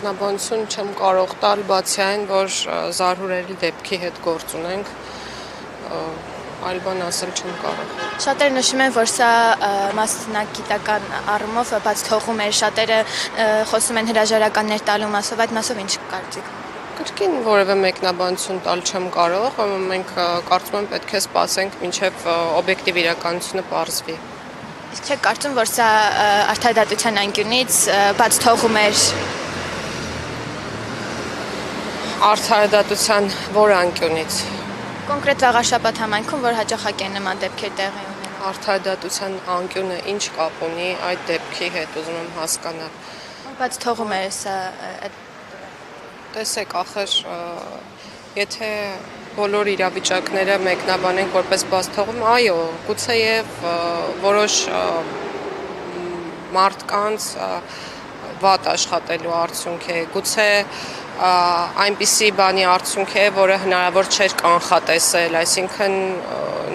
մեկնաբանություն չեմ կարող տալ, բացի այն, որ զարհուրելի դեպքի հետ գործ ունենք, այլ բան ասել չեմ կարող։ Շատերը նշում են, որ սա մասնագիտական առումով բաց թողում էր, շատերը խոսում են հրաժարականներ տալու մասով, այդ մասով ինչ կարծիք։ Կրկին որևէ մեկնաբանություն տալ չեմ կարող, մենք կարծում եմ պետք է սպասենք, մինչև օբյեկտիվ իրականությունը պարզվի։ Իսկ չեք կարծում, որ սա արդարադատության անկյունից բաց թողում էր։ Արդարադատության որ անկյունից։ Կոնկրետ վաղաշաբաթ համայնքում, որ հաճախակ են նման դեպքեր տեղի ունենում։ Արդարադատության անկյունը ինչ կապ ունի այդ դեպքի հետ, ուզում եմ հասկանալ։ Բաց թողում էր սա։ Տեսեք, ախր, եթե բոլոր իրավիճակները մեկնաբանենք որպես բաց թողում, այո, գուցեև որոշ մարդկանց վատ աշխատելու արդյունք է, գուցե այնպիսի բանի արդյունք է, որը հնարավոր չէր կանխատեսել, այսինքն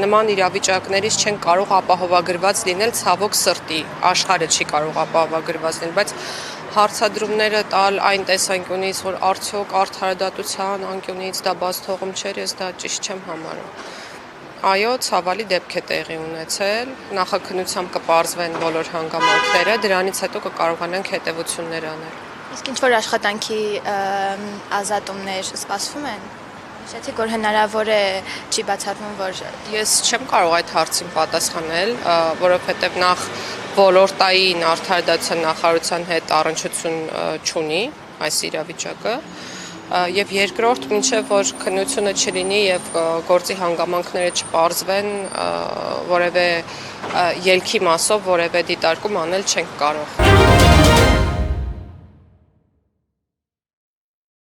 նման իրավիճակներից չեն կարող ապահովագրված լինել, ցավոք սրտի, աշխարհը չի կարող ապահովագրված լինել, բայց հարցադրումները տալ այն տեսանկյունից, որ արդյոք արդարադատության անկյունից դա բաց թողում չէր, ես դա ճիշտ չեմ համարում։ Այո, ցավալի դեպք է տեղի ունեցել, նախաքննությամբ կպարզվեն բոլոր հանգամանքները, դրանից հետո կկարողանանք հետևություններ անել։ Իսկ ինչ որ աշխատանքի ազատումներ սպասվում են։ Նշեցիք, որ հնարավոր է չի բացառվում, որ Ես չեմ կարող այդ հարցին պատասխանել, որովհետև նախ ոլորտային արդարադատության նախարարության հետ առնչություն չունի այս իրավիճակը, եւ երկրորդ, մինչեւ որ քննությունը չլինի եւ գործի հանգամանքները չպարզվեն, որևէ ելքի մասով որևէ դիտարկում անել չենք կարող։